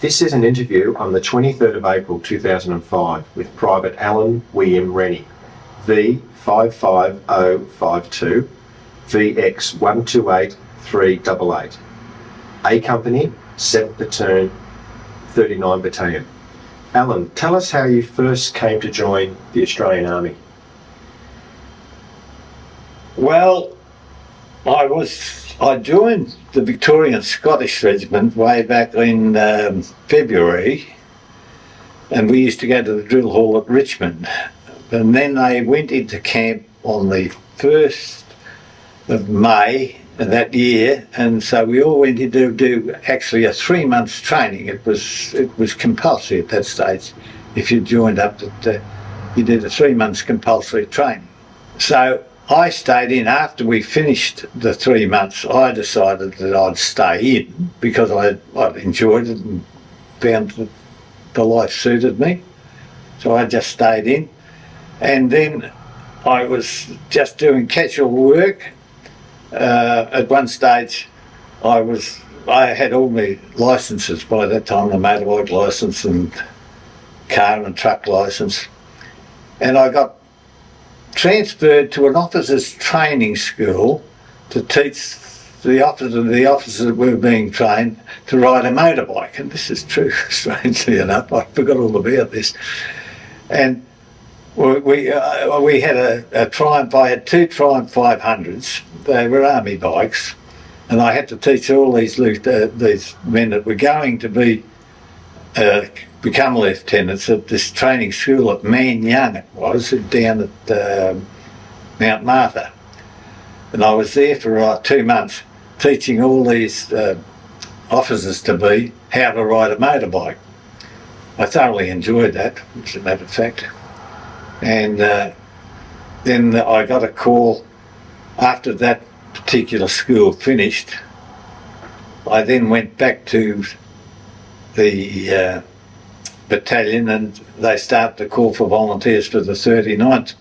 This is an interview on the 23rd of April 2005 with Private Alan William Rennie, V55052, VX128388, A Company, 7th Platoon, 39 Battalion. Alan, tell us how you first came to join the Australian Army. Well, I joined the Victorian Scottish Regiment way back in February, and we used to go to the drill hall at Richmond. And then they went into camp on the 1st of May that year, and so we all went in to do actually a 3 months training. It was compulsory at that stage. If you joined up, that you did a 3 months compulsory training. So I stayed in. After we finished the 3 months, I decided that I'd stay in because I'd enjoyed it and found that the life suited me. So I just stayed in. And then I was just doing casual work. At one stage, I had all my licences by that time, the motorbike licence and car and truck licence. And I got transferred to an officers' training school to teach the officers that were being trained to ride a motorbike. And this is true, strangely enough. I forgot all about this. And we had a Triumph. I had 2 Triumph 500s. They were army bikes, and I had to teach all these men that were going to become lieutenants at this training school at Man Young. It was down at Mount Martha, and I was there for 2 months teaching all these officers to be how to ride a motorbike. I thoroughly enjoyed that, as a matter of fact. And then I got a call after that particular school finished. I then went back to the battalion, and they started to call for volunteers for the 39th.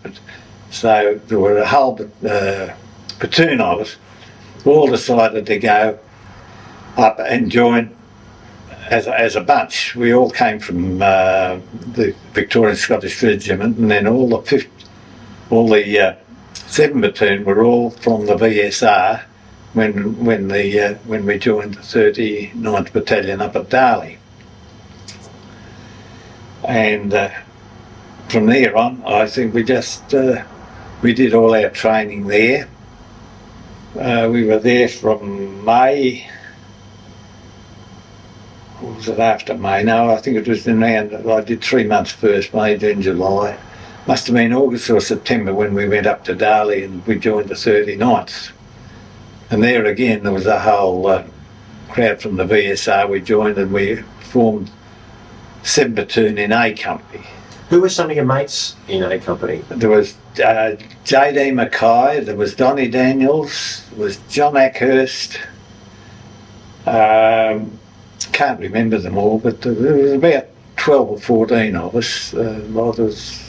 So there were a whole platoon of us, all decided to go up and join as a bunch. We all came from the Victorian Scottish Regiment, and then all the 7 Platoon were all from the VSR when we joined the 39th Battalion up at Darley. And from there on, I think we did all our training there. We were there from May. Or was it after May? No, I think it was around. I did 3 months first, May, June, July. Must have been August or September when we went up to Darley and we joined the 39th. And there again, there was a whole crowd from the VSR. We joined and we formed 7 Platoon in A Company. Who were some of your mates in A Company? There was J.D. Mackay, there was Donnie Daniels, there was John Ackhurst. Can't remember them all, but there was about 12 or 14 of us. There was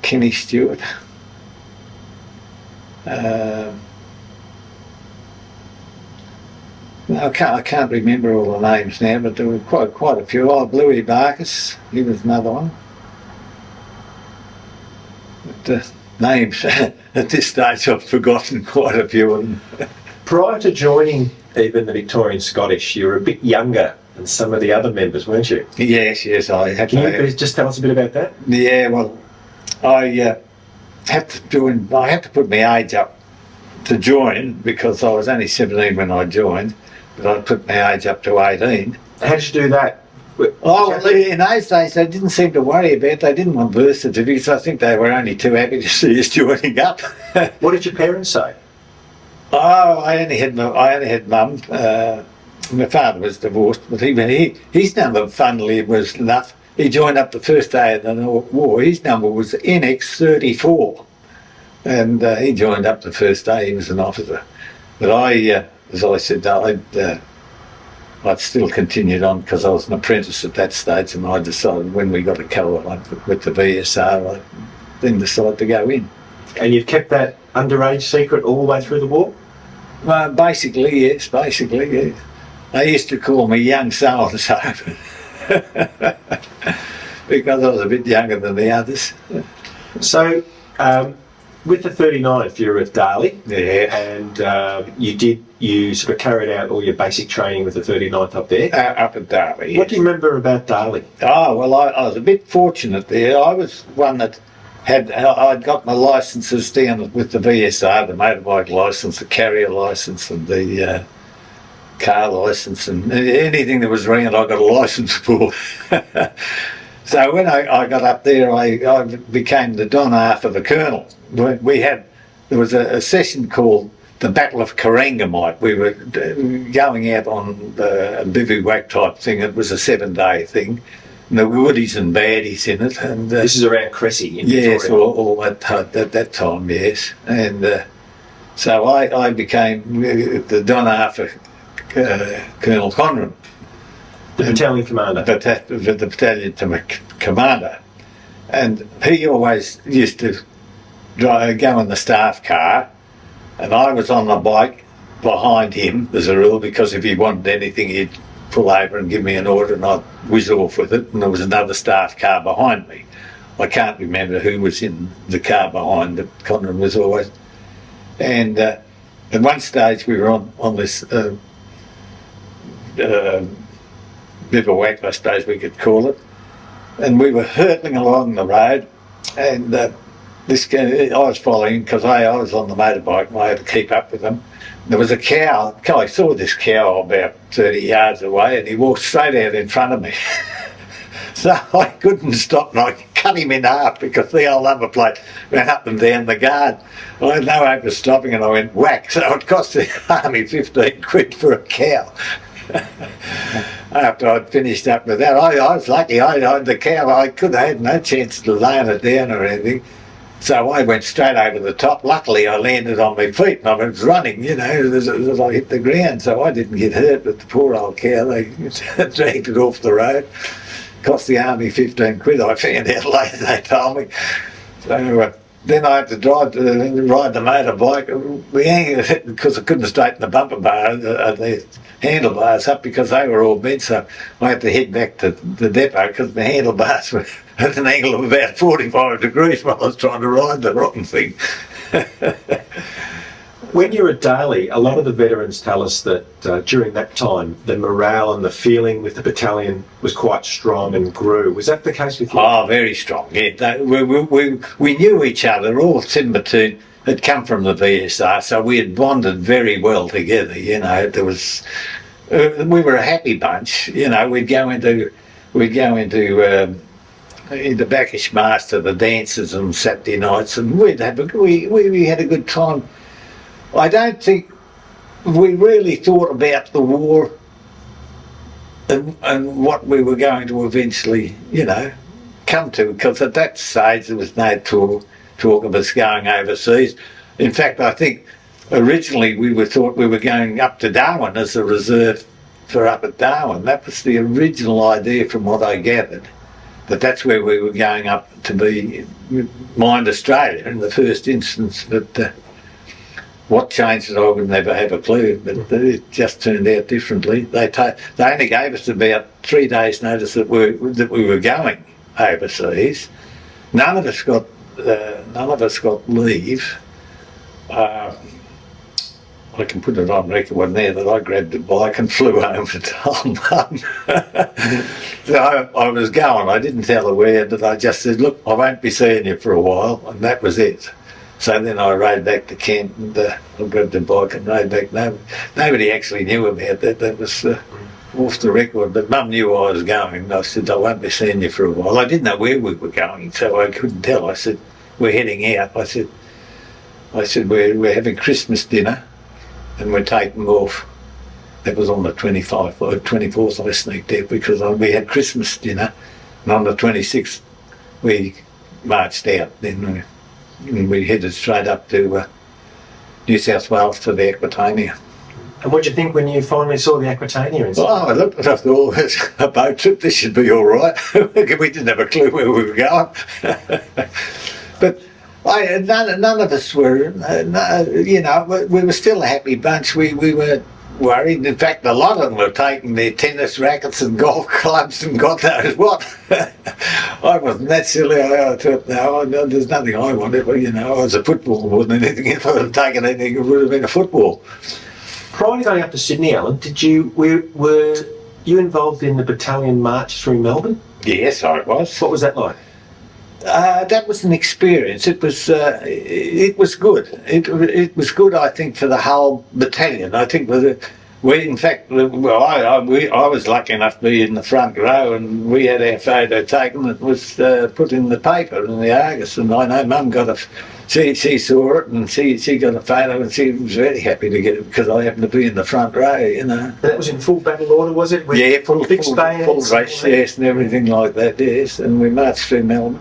Kenny Stewart. No, I can't remember all the names now, but there were quite a few. Oh, Bluey Barkis, he was another one. But the names at this stage I've forgotten quite a few of them. Prior to joining even the Victorian Scottish, you were a bit younger than some of the other members, weren't you? Yes, I had Can to. you just tell us a bit about that? Yeah, well, I had to put my age up to join because I was only 17 when I joined, but I put my age up to 18. How did you do that? Oh, well, in those days they didn't seem to worry about it. They didn't want birth certificates. I think they were only too happy to see us joining up. What did your parents say? Oh, I only had mum. My father was divorced, but his number, funnily, was enough. He joined up the first day of the war. His number was NX34, and he joined up the first day. He was an officer. But I, as I said, I'd still continued on because I was an apprentice at that stage, and I decided when we got a colour with the VSR, I then decided to go in. And you've kept that underage secret all the way through the war? Basically, yes. They used to call me young so-and-so because I was a bit younger than the others. So, with the 39th, you were at Darley, Yeah. and you sort of carried out all your basic training with the 39th up there. Up at Darley. What do you remember about Darley? Oh, well, I was a bit fortunate there. I was one that I'd got my licences down with the VSR, the motorbike licence, the carrier licence, and the car licence, and anything that was around I got a licence for. So when I got up there, I became the Donna for the Colonel. There was a session called the Battle of Karangamite. We were going out on a bivouac type thing. It was a 7-day thing. And there were goodies and baddies in it. And This is around Cressy in yes, Victoria. all at that time, yes. And so I became the Donna for Colonel Conran. The battalion commander. The battalion commander, and he always used to go in the staff car, and I was on the bike behind him as a rule, because if he wanted anything he'd pull over and give me an order and I'd whiz off with it, and there was another staff car behind me. I can't remember who was in the car behind, but Conran was always. And at one stage we were on this bivouac, I suppose we could call it, and we were hurtling along the road, and this guy, I was following because I was on the motorbike and I had to keep up with him. There was a cow. I saw this cow about 30 yards away, and he walked straight out in front of me. So I couldn't stop, and I cut him in half because the old number plate went up and down the guard. I had no hope of stopping, and I went whack. So it cost the army 15 quid for a cow. After I'd finished up with that, I was lucky. The cow, I could have had no chance of laying it down or anything. So I went straight over the top. Luckily, I landed on my feet and I was running, as I hit the ground. So I didn't get hurt, but the poor old cow, they dragged it off the road. Cost the army 15 quid, I found out later, they told me. So then I had to ride the motorbike because I couldn't straighten the bumper bar, the handlebars up, because they were all bent. So I had to head back to the depot because the handlebars were at an angle of about 45 degrees while I was trying to ride the rotten thing. When you were at Darley, a lot of the veterans tell us that during that time, the morale and the feeling with the battalion was quite strong and grew. Was that the case with you? Oh, very strong, yeah. We knew each other. All 7 platoon had come from the VSR, so we had bonded very well together, There was... we were a happy bunch, We'd go into Bacchus Master, the dances on Saturday nights, and we had a good time. I don't think we really thought about the war and what we were going to eventually, come to, because at that stage there was no talk of us going overseas. In fact, I think originally we thought we were going up to Darwin as a reserve for up at Darwin. That was the original idea, from what I gathered, that that's where we were going up to mind Australia in the first instance. But what changed it, I would never have a clue, but it just turned out differently. They only gave us about 3 days' notice that we were going overseas. None of us got leave. I can put it on record one there that I grabbed a bike and flew home to tell Mum. So I was going. I didn't tell her where, but I just said, "Look, I won't be seeing you for a while," and that was it. So then I rode back to camp and I grabbed the bike and rode back. Nobody actually knew about that. That was off the record. But Mum knew I was going. And I said, "I won't be seeing you for a while." I didn't know where we were going, so I couldn't tell. I said, "We're heading out." I said, we're having Christmas dinner and we're taking off. That was on the 24th I sneaked out because we had Christmas dinner, and on the 26th we marched out. Then we headed straight up to New South Wales to the Aquitania. And what did you think when you finally saw the Aquitania? I looked at it, I thought, it's a boat trip, this should be all right. We didn't have a clue where we were going. But none of us were, we were still a happy bunch. We were worried. In fact, a lot of them were taking their tennis rackets and golf clubs and God knows what. I wasn't that silly. I thought, no, there's nothing I wanted. Well, I was a football more than anything. If I would have taken anything, it would have been a football. Prior to going up to Sydney, Alan, were you involved in the battalion march through Melbourne? Yes, I was. What was that like? That was an experience. It was good. It was good, I think, for the whole battalion. I think in fact, I was lucky enough to be in the front row, and we had our photo taken. It was put in the paper in the Argus, and I know Mum she saw it, and she got a photo, and she was very happy to get it because I happened to be in the front row. And that was in full battle order, was it? With full race, yes, and everything like that. Yes, and we marched through Melbourne.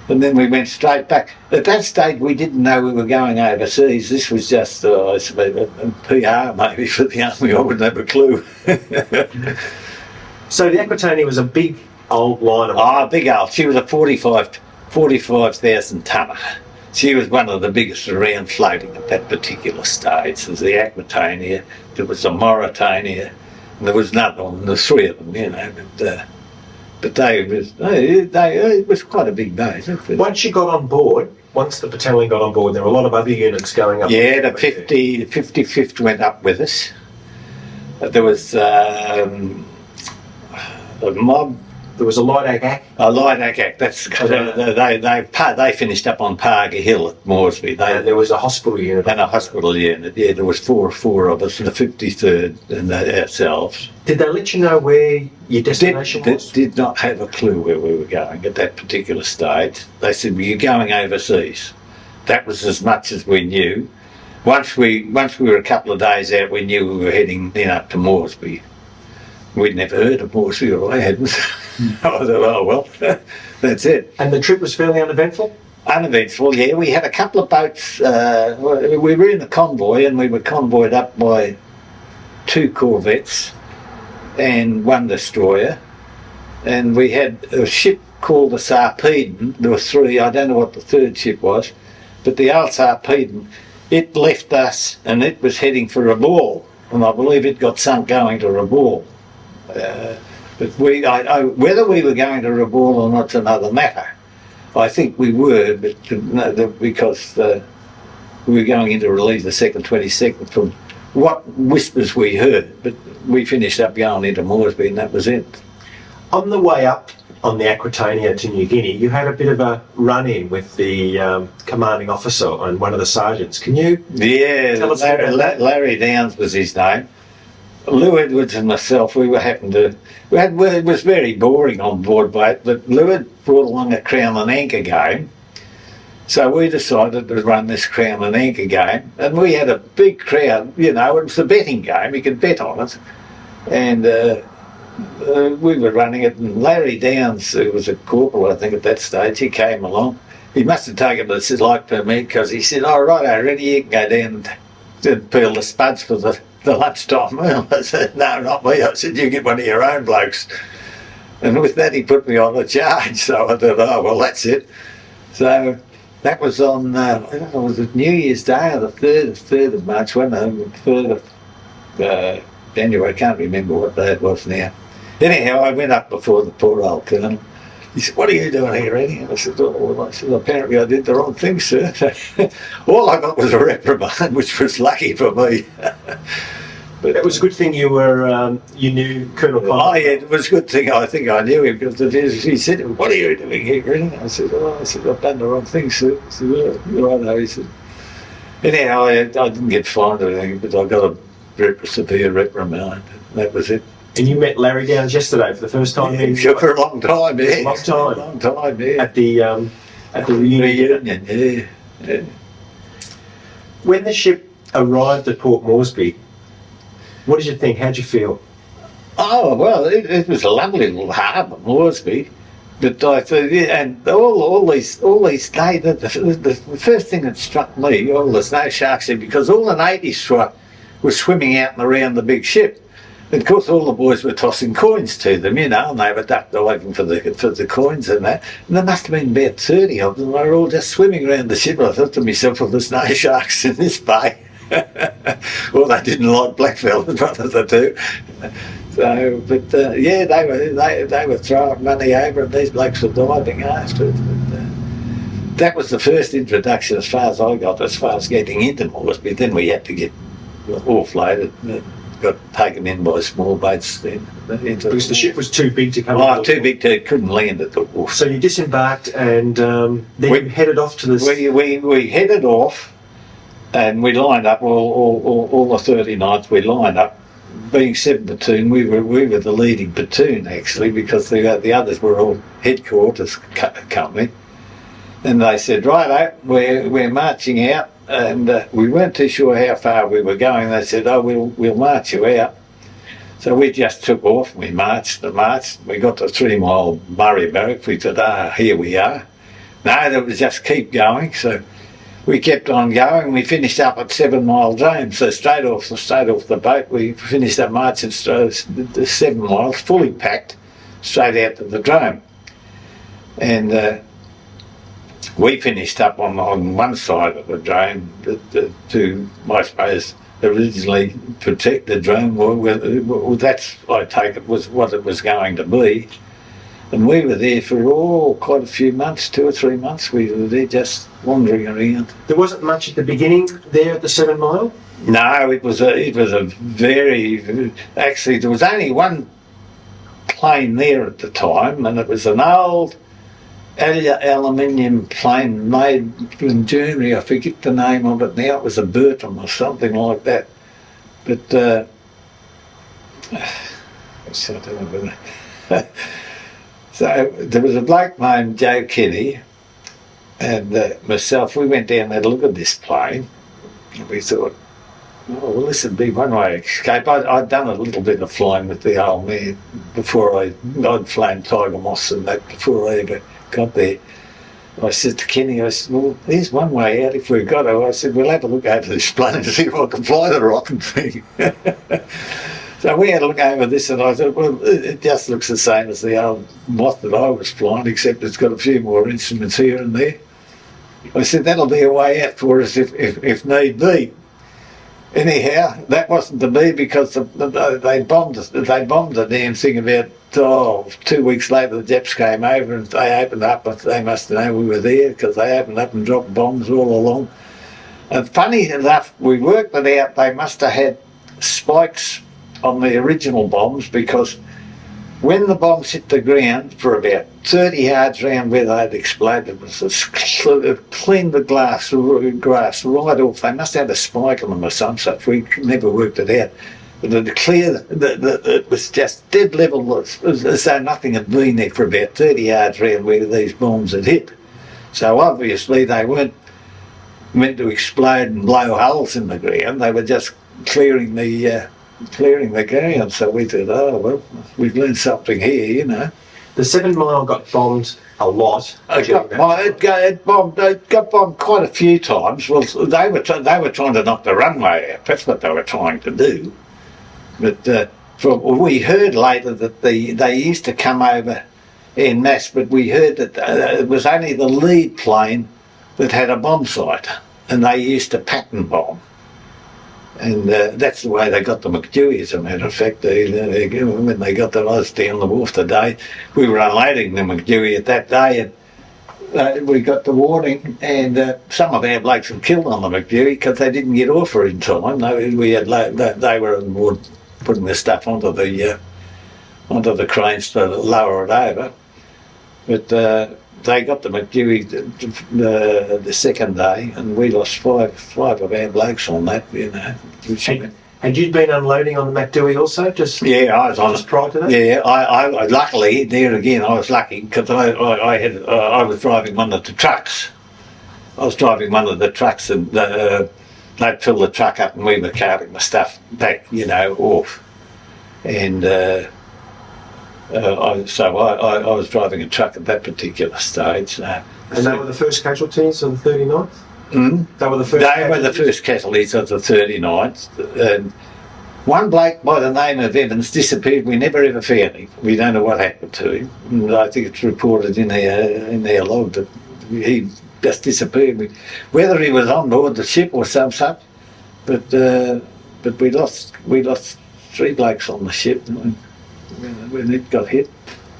And then we went straight back. At that stage, we didn't know we were going overseas. This was just, I suppose, a PR maybe for the army. I wouldn't have a clue. So the Aquitania was a big old liner. Oh, big old. She was a 45,000 tonner. She was one of the biggest around floating at that particular stage. There was the Aquitania, there was the Mauritania, and there was another one, the three of them, But it was quite a big day. Once you got on board, once the battalion got on board, there were a lot of other units going up. Yeah, the 55th went up with us. There was a mob. There was a light ACAC. A light ACAC. They finished up on Parga Hill at Moresby. And there was a hospital unit. And a hospital unit. Yeah, there was four of us, the 53rd and ourselves. Did they let you know where your destination was? Did not have a clue where we were going at that particular stage. They said, well, you're going overseas. That was as much as we knew. Once we were a couple of days out, we knew we were heading up to Moresby. We'd never heard of Moresby, or I hadn't. I thought, oh well, that's it. And the trip was fairly uneventful? Uneventful, yeah. We had a couple of boats. We were in a convoy, and we were convoyed up by 2 corvettes and 1 destroyer. And we had a ship called the Sarpedon. There were 3. I don't know what the 3rd ship was, but the old Sarpedon, it left us, and it was heading for Rabaul, and I believe it got sunk going to Rabaul. But whether we were going to Rabaul or not's another matter. I think we were, but because we were going in to relieve the 2nd, 22nd from what whispers we heard. But we finished up going into Moresby, and that was it. On the way up on the Aquitania to New Guinea, you had a bit of a run-in with the commanding officer and one of the sergeants. Can you tell us about that? Larry Downs was his name. Lou Edwards and myself, it was very boring on board boat, but Lou had brought along a Crown and Anchor game. So we decided to run this Crown and Anchor game, and we had a big crowd, it was a betting game, you could bet on it. And we were running it, and Larry Downs, who was a corporal, I think, at that stage, he came along. He must have taken this like permit, because he said, oh, right, Rennie, you can go down and peel the spuds for the lunchtime meal. I said, no, not me. I said, you get one of your own blokes. And with that, he put me on a charge. So I thought, oh, well, that's it. So that was on, was it New Year's Day or the 3rd of March, the 3rd of January, I can't remember what day it was now. Anyhow, I went up before the poor old colonel. He said, what are you doing here, Rennie? And I said, oh, well, apparently I did the wrong thing, sir. All I got was a reprimand, which was lucky for me. But it was a good thing you knew Colonel Connor. Oh, yeah, it was a good thing. I think I knew him, because he said, what are you doing here, Rennie? I said, I've done the wrong thing, sir. He said, well, you're right, he said. Anyhow, I didn't get fined or anything, but I got a severe reprimand. That was it. And you met Larry Downs yesterday for the first time? Yeah, for a long time, yeah. Long time, yeah. At the reunion. Yeah. When the ship arrived at Port Moresby, what did you think? How'd you feel? Oh, well, it was a lovely little harbour, Moresby. But I thought, and all these days, the first thing that struck me, all the snow sharks there, because all the natives were swimming out and around the big ship. And of course, all the boys were tossing coins to them, and they were duck diving for the coins and that. And there must have been about 30 of them. They were all just swimming around the ship. I thought to myself, well, there's no sharks in this bay. Well, they didn't like blackfellas, one of the two. So, but yeah, they were throwing money over, and these blokes were diving after it. But, that was the first introduction, as far as I got, as far as getting into Moresby. Then we had to get offloaded, got taken in by small boats then. Because the ship was too big to come. Oh, too big to, couldn't land at the wharf. So you disembarked and then you headed off to this. We headed off, and we lined up all the 39th. We lined up, being 7th platoon. We were the leading platoon actually, because the others were all headquarters company. And they said, righto, we're marching out, and we weren't too sure how far we were going. They said, oh, we'll march you out. So we just took off. We marched and marched. We got to 3 Mile Murray Barracks. We said, here we are. No, that was just keep going. So we kept on going. We finished up at 7 Mile Drome. So straight off the boat, we finished up marching 7 miles, fully packed, straight out to the Drome. And we finished up on one side of the Drome to, I suppose, originally protect the Drome. Well, that's, I take it, was what it was going to be. And we were there for quite a few months, 2 or 3 months. We were there just wandering around. There wasn't much at the beginning there at the 7 Mile? No, it was a very, actually there was only one plane there at the time, and it was an old aluminium plane made in Germany. I forget the name of it now. It was a Bertram or something like that. But so there was a bloke named Joe Kenny and myself. We went down and had a look at this plane, and we thought, oh, well, this would be one way escape. I'd done a little bit of flying with the old man before I'd flown Tiger Moss and that before I ever got there. I said to Kenny, I said, well, there's one way out if we've got to. I said, we'll have a look over this plane and see if I can fly the rotten thing. So we had a look over this, and I said, well, it just looks the same as the old Moth that I was flying, except it's got a few more instruments here and there. I said, that'll be a way out for us if need be. Anyhow, that wasn't to be, because they bombed the damn thing about 2 weeks later. The Japs came over and they opened up. They must have known we were there, because they opened up and dropped bombs all along. And funny enough, we worked it out. They must have had spikes on the original bombs, because when the bombs hit the ground for about 30 yards round where they'd exploded, it cleaned the grass right off. They must have had a spike on them or some such. We never worked it out. But it cleared, it was just dead level, as though nothing had been there for about 30 yards round where these bombs had hit. So obviously they weren't meant to explode and blow holes in the ground. They were just clearing the ground. So we thought, oh well, we've learned something here, you know. The 7 Mile got bombed a lot. It got bombed quite a few times. Well, they were trying to knock the runway out. That's what they were trying to do. But we heard later that they used to come over en masse, but we heard that it was only the lead plane that had a bomb sight, and they used to pattern bomb. And that's the way they got the McDewey, as a matter of fact. When they got the us down the wharf today, we were unloading the McDewey at that day, and we got the warning, and some of our blokes were killed on the McDewey because they didn't get off her in time. They were on board putting the stuff onto the cranes to lower it over. But they got the McDewey the second day, and we lost five of our blokes on that, you know. Had you been unloading on the McDewey also? Yeah, I was on just prior to that. Yeah, I luckily there again I was lucky, because I was driving one of the trucks. And they'd fill the truck up, and we were carting the stuff back, you know, off. And I was driving a truck at that particular stage. And they were the first casualties of the 39th? Mm? They were the first casualties of the 39th. And one bloke by the name of Evans disappeared. We never ever found him. We don't know what happened to him. And I think it's reported in their log that he just disappeared. Whether he was on board the ship or some such, But we lost 3 blokes on the ship when it got hit.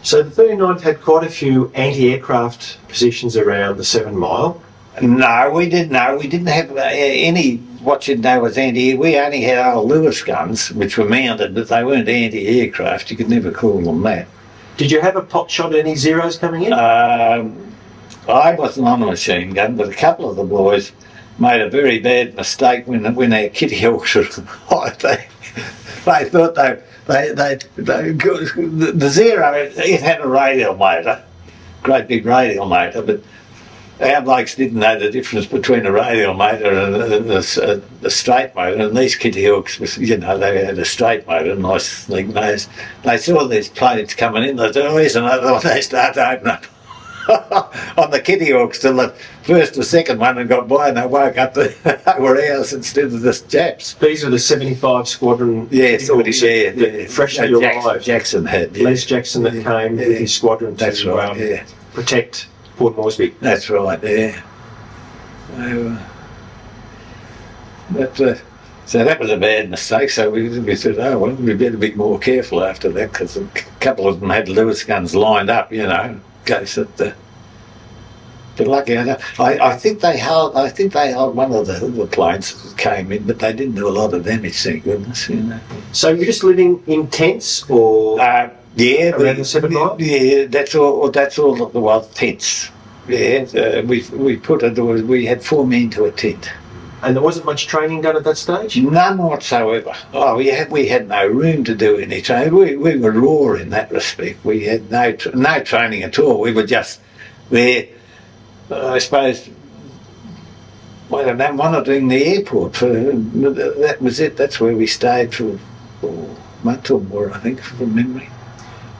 So the 39th had quite a few anti-aircraft positions around the 7 Mile. No, we didn't know. We didn't have any, what you'd know as anti-air. We only had our Lewis guns, which were mounted, but they weren't anti-aircraft. You could never call them that. Did you have a pot shot at any Zeros coming in? I wasn't on a machine gun, but a couple of the boys made a very bad mistake when our Kitty Hawks were high. They thought the Zero, it had a radial motor, great big radial motor, but our blokes didn't know the difference between a radial motor and a straight motor, and these Kitty Hawks, they had a straight motor, nice sling nose. They saw these planes coming in, they thought, oh, here's another one. They started to open up on the Kitty Hawks till the first or second one and got by, and they woke up they were ours instead of the Japs. These were the 75 Squadron. Yes, freshly arrived. Jackson had. Les Jackson that came with his squadron to protect Port Moresby. That's right, yeah. So that was a bad mistake, so we said, oh, well, we better be more careful after that, because a couple of them had Lewis guns lined up, in case that... But lucky, I think they held one of the planes that came in, but they didn't do a lot of damage, thank goodness, So you're just living in tents, or around the 7 Mile? Yeah, that's all it was, tents. Yeah, we had 4 men to a tent. And there wasn't much training done at that stage? None whatsoever. Oh, we had no room to do any training. We were raw in that respect. We had no training at all. We were just there, I suppose, monitoring the airport. That was it. That's where we stayed for a month or more, I think, from memory.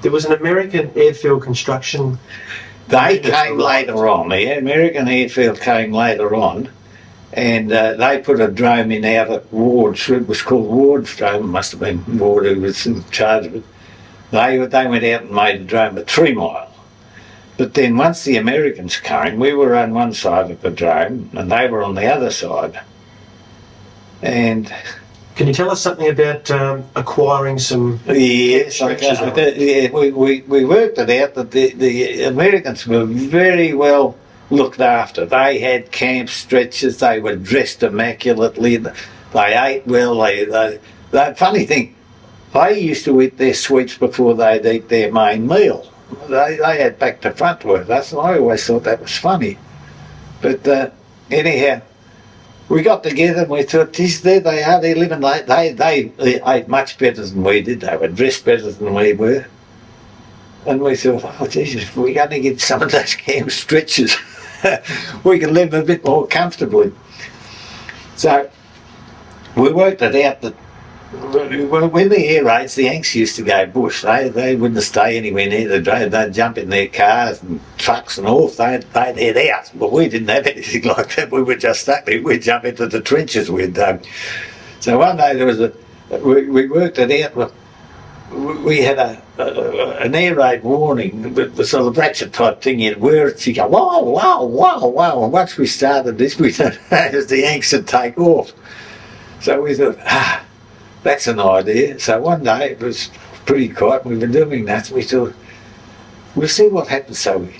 There was an American airfield construction. They came later on. The American airfield came later on. And they put a drone in out at Ward's. It was called Ward's drone. It must have been Ward who was in charge of it. They went out and made a drone at 3 Mile. But then once the Americans came, we were on one side of the drone and they were on the other side. And can you tell us something about acquiring some? Yes, we worked it out that the Americans were very well looked after. They had camp stretchers, they were dressed immaculately, they ate well. The funny thing, they used to eat their sweets before they'd eat their main meal. They had back to front with us, and I always thought that was funny. But anyhow, we got together and we thought, geez, there they are, they're living like they ate much better than we did, they were dressed better than we were. And we thought, oh Jesus, if we're going to get some of those camp stretchers, we can live a bit more comfortably. So we worked it out that when the air raids, the Yanks used to go bush. They wouldn't stay anywhere near the drone. They'd jump in their cars and trucks and off. They'd head out. But we didn't have anything like that. We were just stuck there. We'd jump into the trenches we'd dug. So one day there was we worked it out. We had an air raid warning, the sort of ratchet type thing. You'd wear it, you go, wow, wow, wow, wow. And once we started this, we noticed the Yanks would take off. So we thought, that's an idea. So one day, it was pretty quiet, we were doing that. We thought, we'll see what happens. So we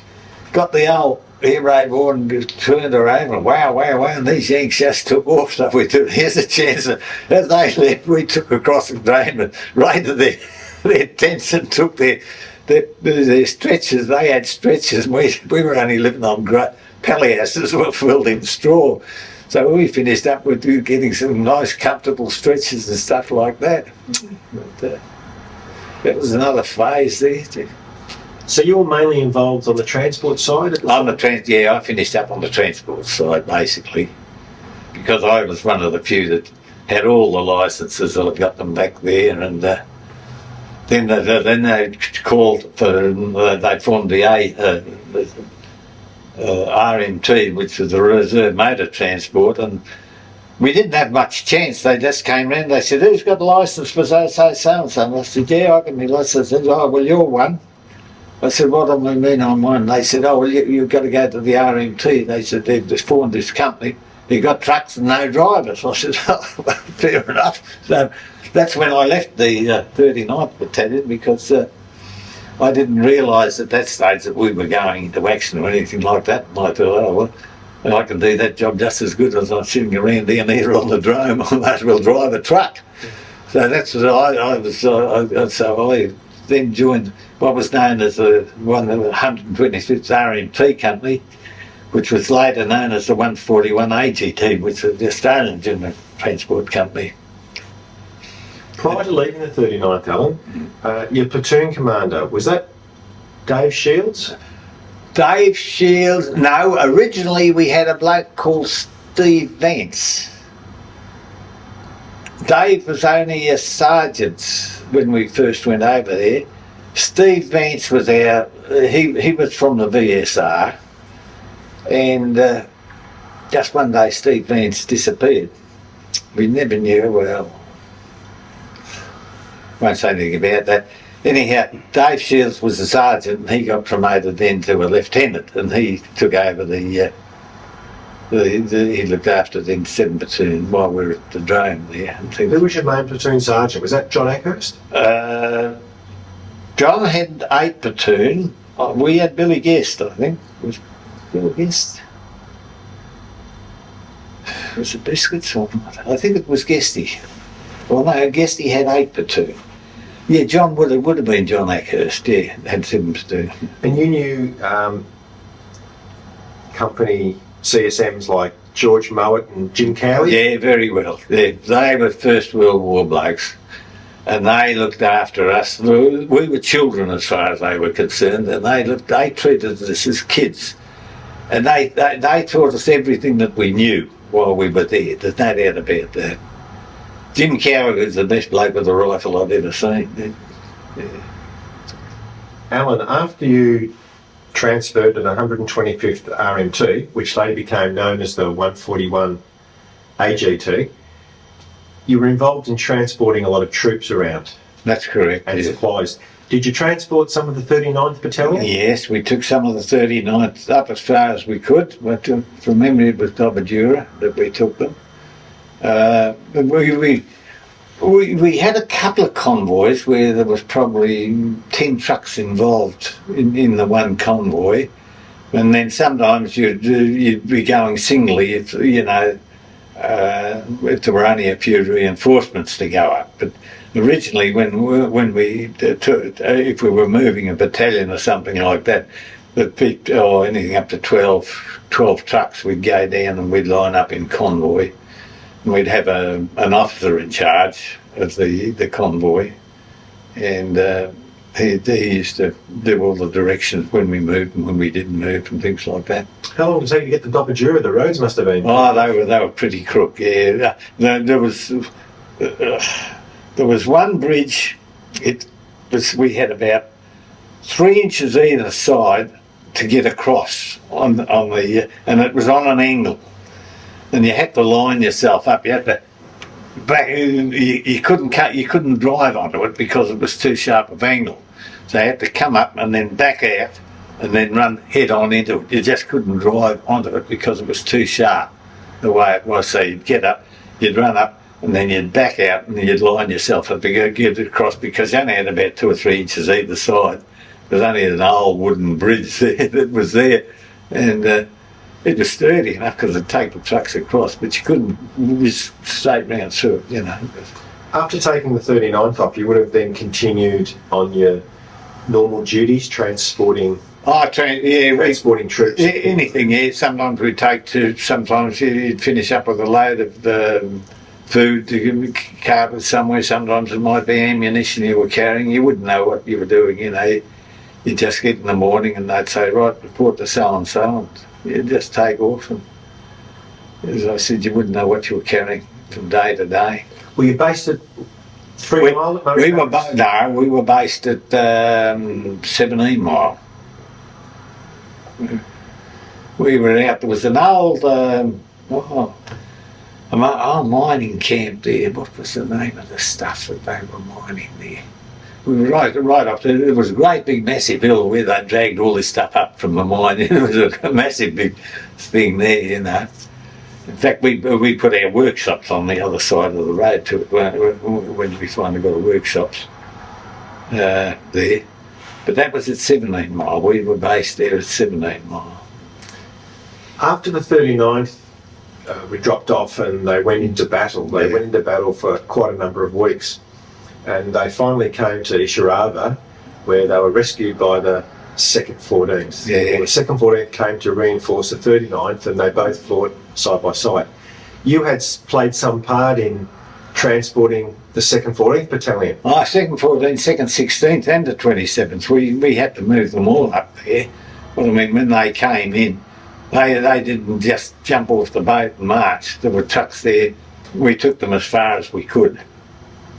got the old air raid warning, turned her over, and wow, and these Yanks just took off. So we thought, here's a chance. And as they left, we took across the drain and raided their tents and took their stretchers. They had stretchers. We were only living on pallet houses that were filled in straw. So we finished up with getting some nice comfortable stretchers and stuff like that. But, that was another phase there. So you were mainly involved on the transport side? I finished up on the transport side basically, because I was one of the few that had all the licences. I got them back there, and then they called for. They formed the RMT, which was the Reserve Motor Transport, and we didn't have much chance. They just came round, they said, who's got a licence for so-and-so? I said, yeah, I got my licence. They said, oh, well, you're one. I said, what do I mean I'm one? They said, oh, well, you've got to go to the RMT. They said, they've just formed this company, you got trucks and no drivers. I said, oh, fair enough. So that's when I left the 39th Battalion, because I didn't realise at that stage that we were going into action or anything like that. And I thought, oh, well, I can do that job just as good as I'm sitting around down here on the drome. I might as well drive a truck. So that's what so I then joined what was known as the 125th RMT company, which was later known as the 141 AGT, which was the Australian General Transport Company. Prior to leaving the 39th, Alan, your platoon commander, was that Dave Shields? Dave Shields, no, originally we had a bloke called Steve Vance. Dave was only a sergeant when we first went over there. Steve Vance was he was from the VSR, and just one day Steve Vance disappeared. We never knew, well, won't say anything about that. Anyhow, Dave Shields was a sergeant, and he got promoted then to a lieutenant, and he took over he looked after the 7th Platoon while we were at the drone there. Who was your main platoon sergeant? Was that John Ackhurst? John had 8 platoon. We had Billy Guest, I think. Was Billy Guest? Was it Biscuits or not? I think it was Guesty. Well, no, Guesty had 8 platoon. Yeah, John would have been John Ackhurst, yeah, had 7 platoon. And you knew company CSMs like George Mowat and Jim Cowie? Yeah, very well. Yeah, they were First World War blokes, and they looked after us. We were children as far as they were concerned, and they treated us as kids. And they taught us everything that we knew while we were there. There's no doubt about that. Jim Cowie was the best bloke with a rifle I've ever seen. Yeah. Alan, after you transferred to the 125th RMT, which later became known as the 141 AGT, you were involved in transporting a lot of troops around. That's correct. And yes. supplies. Did you transport some of the 39th Battalion? Yes, we took some of the 39th up as far as we could, but from memory it was Dobadura that we took them. We had a couple of convoys where there was probably 10 trucks involved in the one convoy, and then sometimes you'd be going singly if there were only a few reinforcements to go up. But originally, when we if we were moving a battalion or something like that, or anything up to 12 trucks, we'd go down and we'd line up in convoy. We'd have an officer in charge of the convoy, and he used to do all the directions when we moved and when we didn't move and things like that. How long did it take to get to Dobadura? The roads must have been... Oh, they were pretty crook, yeah. There was one bridge, we had about 3 inches either side to get across and it was on an angle. And you had to line yourself up. You had to you couldn't drive onto it because it was too sharp of angle. So you had to come up and then back out and then run head on into it. You just couldn't drive onto it because it was too sharp the way it was. So you'd get up, you'd run up, and then you'd back out and you'd line yourself up to get it across, because you only had about 2 or 3 inches either side. There was only an old wooden bridge there that was there, and it was sturdy enough because it'd take the trucks across, but you couldn't just straight round through it, After taking the 39th off, you would have then continued on your normal duties, transporting troops? Anything, yeah. Sometimes we'd take two, sometimes you'd finish up with a load of food to carve somewhere. Sometimes it might be ammunition you were carrying. You wouldn't know what you were doing, You'd just get in the morning and they'd say, right, report to so-and-so, and you'd just take off. And as I said, you wouldn't know what you were carrying from day to day. Were you based at 3 Mile? We were based at 17 Mile. We were out, there was an old mining camp there. What was the name of the stuff that they were mining there? We were right up there. It was a great big massive hill where they dragged all this stuff up from the mine. It was a massive big thing there, In fact, we put our workshops on the other side of the road to it when we finally got the workshops there. But that was at 17 Mile. We were based there at 17 Mile. After the 39th, we dropped off and they went into battle. They went into battle for quite a number of weeks. And they finally came to Isharava, where they were rescued by the 2nd 14th. Yeah. Well, the 2nd 14th came to reinforce the 39th and they both fought side by side. You had played some part in transporting the 2nd 14th Battalion. 2nd 14th, 2nd 16th and the 27th. We had to move them all up there. Well, I mean, when they came in, they didn't just jump off the boat and march. There were trucks there. We took them as far as we could.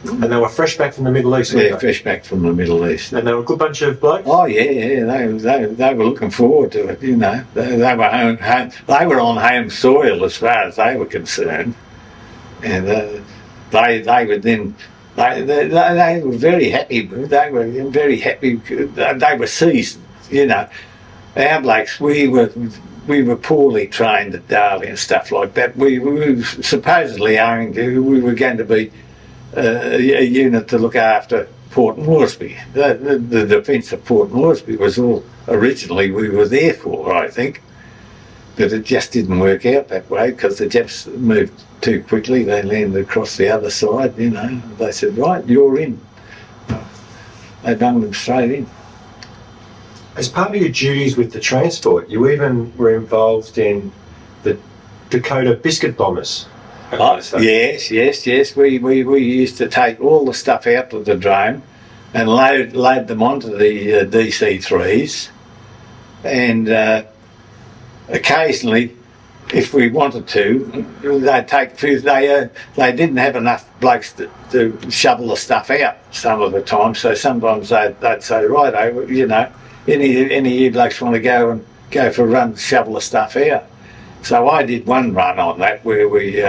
And they were fresh back from the Middle East, Yeah, fresh back from the Middle East. And they were a good bunch of blokes? Oh yeah, they were looking forward to it, you know. They were home, they were on home soil as far as they were concerned. And they would then, they were very happy. They were very happy. They were seasoned, you know. Our blokes, we were poorly trained at Darley and stuff like that. We were supposedly owing to, we were going to be a unit to look after Port Moresby. The defence of Port Moresby was all originally we were there for, I think. But it just didn't work out that way because the Japs moved too quickly. They landed across the other side, you know. They said, right, you're in. They bunged them straight in. As part of your duties with the transport, you even were involved in the Dakota biscuit bombers. Yes. We used to take all the stuff out of the drone and load them onto the DC-3s, and occasionally, if we wanted to, they'd take food. They didn't have enough blokes to shovel the stuff out some of the time, so sometimes they'd say, right, you know, any of you blokes want to go for a run, shovel the stuff out. So I did one run on that where we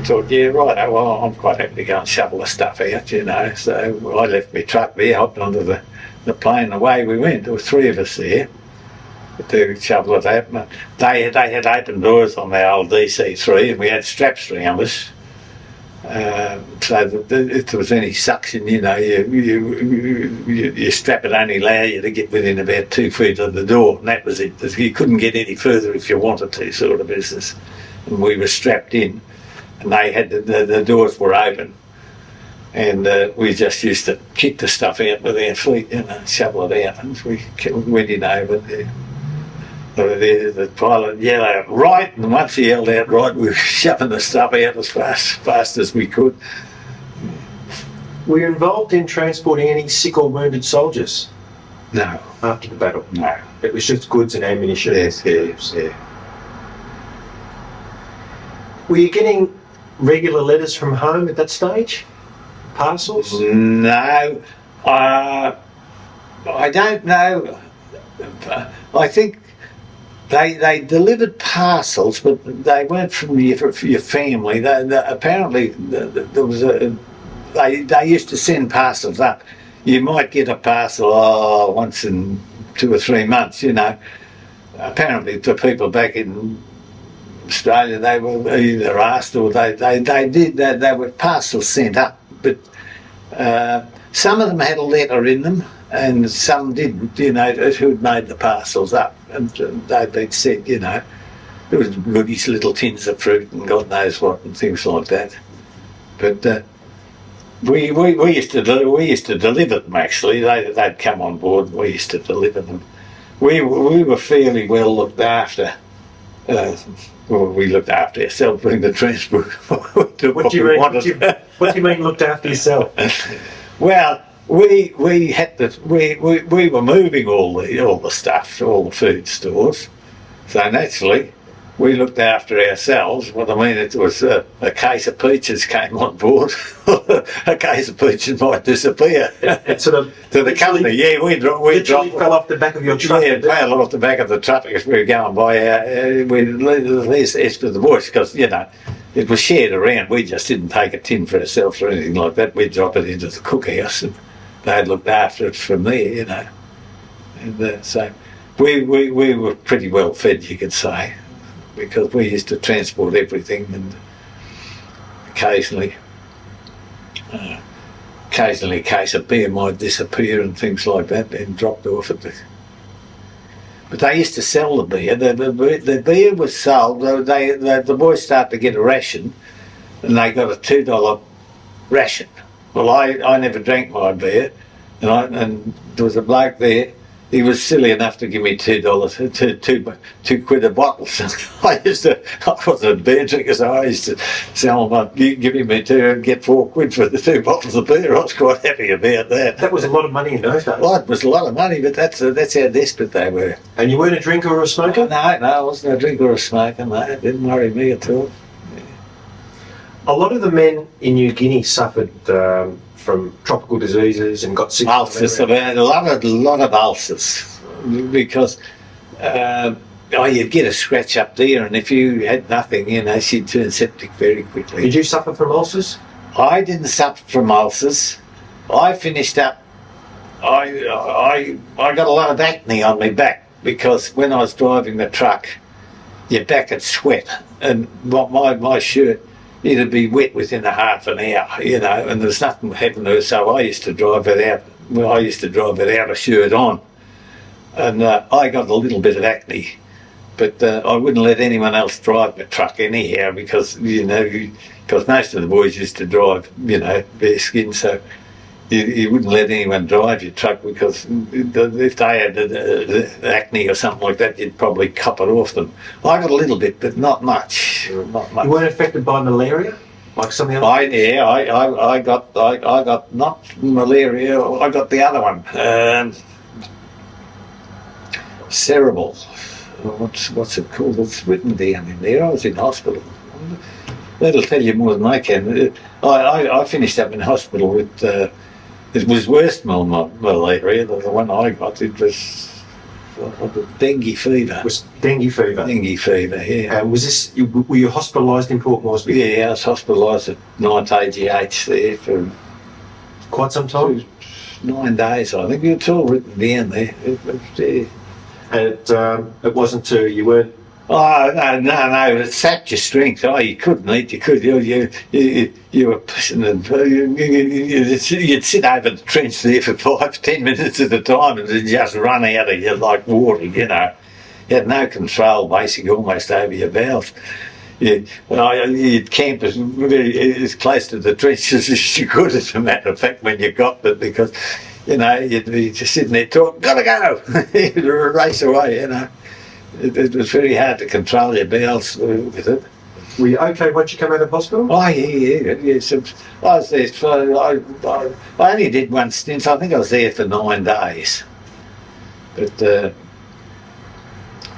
thought, yeah, right, well, I'm quite happy to go and shovel the stuff out, you know. So I left my truck there, hopped onto the plane, and away we went. There were 3 of us there to shovel it out. They had open doors on their old DC-3 and we had straps around us. So that if there was any suction, you know, your strap would only allow you to get within about 2 feet of the door, and that was it. You couldn't get any further if you wanted to, sort of business. And we were strapped in, and they had the doors were open, and we just used to kick the stuff out with our feet, you know, shovel it out, and we went in over there. The pilot yelled out, right, and once he yelled out, right, we were shoving the stuff out as fast as we could. Were you involved in transporting any sick or wounded soldiers? No. After the battle? No. It was just goods and ammunition? Yes. Were you getting regular letters from home at that stage? Parcels? No. I don't know. I think they delivered parcels, but they weren't from your family. Apparently, there was they used to send parcels up. You might get a parcel once in 2 or 3 months, you know. Apparently, the people back in Australia, they were either asked or they did that. They were parcels sent up, but some of them had a letter in them, and some didn't, you know, who'd made the parcels up, and they'd been sent, you know. There was goodies, little tins of fruit and God knows what and things like that. But we used to deliver them actually. They'd come on board and we used to deliver them. We were fairly well looked after. We looked after ourselves during the transport. What do you mean looked after yourself? Well, we were moving all the stuff, all the food stores. So naturally, we looked after ourselves. What I mean, it was a case of peaches came on board. A case of peaches might disappear. It sort of to the company. Yeah, we dropped. Fell off the back of your truck. Yeah, it fell off the back of the truck as we were going by. As for the boys, because you know it was shared around. We just didn't take a tin for ourselves or anything like that. We'd drop it into the cookhouse, and they'd looked after it from there. You know, and so we were pretty well fed, you could say. because we used to transport everything, and occasionally a case of beer might disappear and things like that, and dropped off at the. But they used to sell the beer. The beer was sold. The boys started to get a ration, and they got a $2 ration. Well, I never drank my beer, and there was a bloke there. He was silly enough to give me $2, two quid a bottle. So I wasn't a beer drinker, so I used to sell them, give me two and get 4 quid for the 2 bottles of beer. I was quite happy about that. That was a lot of money in those days. Well, it was a lot of money, but that's how desperate they were. And you weren't a drinker or a smoker? No, I wasn't a drinker or a smoker. No, it didn't worry me at all. A lot of the men in New Guinea suffered from tropical diseases and got sick. Ulcers, a lot of ulcers, because you'd get a scratch up there, and if you had nothing, she'd turn septic very quickly. Did you suffer from ulcers? I didn't suffer from ulcers. I finished up. I got a lot of acne on my back, because when I was driving the truck, your back would sweat, and my shirt, it'd be wet within a half an hour, and there's nothing happened to it. So I used to drive without a shirt on, and I got a little bit of acne, but I wouldn't let anyone else drive my truck anyhow, because because most of the boys used to drive, bare skin, so you wouldn't let anyone drive your truck, because if they had acne or something like that, you'd probably cop it off them. I got a little bit, but not much. Not much. You weren't affected by malaria, like some of the other? I got not malaria. I got the other one, cerebral. What's it called? It's written down in there. I was in hospital. That'll tell you more than I can. I finished up in hospital with. It was worse than malaria. The one I got, it was dengue fever. It was dengue fever? Dengue fever, yeah. And were you hospitalised in Port Moresby? Yeah, I was hospitalised at Night AGH there for quite some time? 9 days, I think. It's all written down there. And it wasn't until you weren't. Oh no! It sapped your strength. Oh, you couldn't eat. You could. You were pushing, and you'd sit over the trench there for 5-10 minutes at a time, and it'd just run out of you like water. You had no control, basically, almost over your bowels. You'd camp as close to the trenches as you could, as a matter of fact, when you got there, because you'd be just sitting there talking. Gotta go. You'd race away. It was very hard to control your bowels with it. Were you okay once you came out of hospital? Oh, yeah. So I was there for, I only did one stint. I think I was there for 9 days. But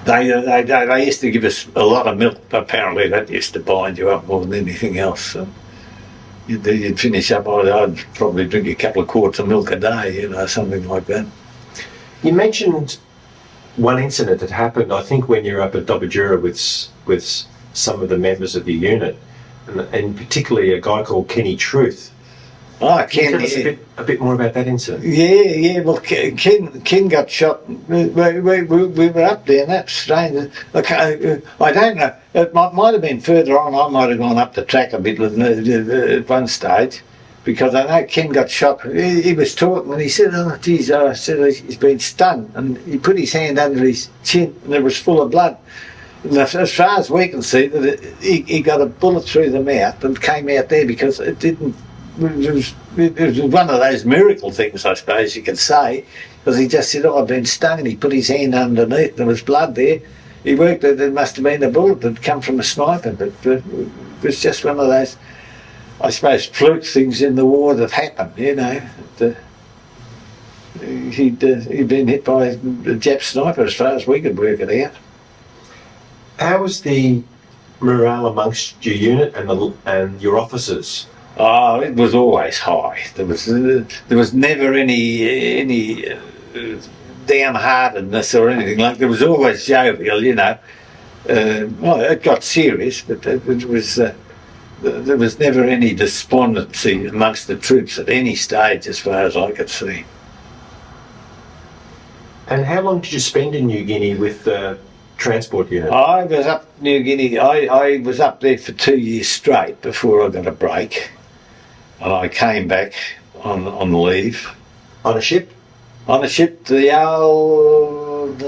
they used to give us a lot of milk. Apparently that used to bind you up more than anything else. So you'd finish up, I'd probably drink a couple of quarts of milk a day, something like that. You mentioned one incident that happened, I think, when you were up at Dobajura with some of the members of the unit, and particularly a guy called Kenny Truth. Oh, Can you tell us a bit more about that incident? Yeah. Well, Ken got shot. We were up there, and that's strange. I don't know. It might have been further on. I might have gone up the track a bit at one stage, because I know Ken got shot. He was talking, and he said, "Oh, geez," I said, "He's been stunned," and he put his hand under his chin, and it was full of blood. And as far as we can see, that he got a bullet through the mouth and came out there, because it didn't. It was one of those miracle things, I suppose you could say, because he just said, "Oh, I've been stung," and he put his hand underneath, and there was blood there. He worked that it must have been a bullet that had come from a sniper, but it was just one of those, I suppose, fluke things in the war that happened, He'd been hit by a Jap sniper, as far as we could work it out. How was the morale amongst your unit and your officers? Oh, it was always high. There was never any downheartedness or anything like. There was always jovial, Well, it got serious, but there was never any despondency amongst the troops at any stage, as far as I could see. And how long did you spend in New Guinea with transport unit? I was up New Guinea. I was up there for 2 years straight before I got a break, and I came back on leave. On a ship? On a ship, the old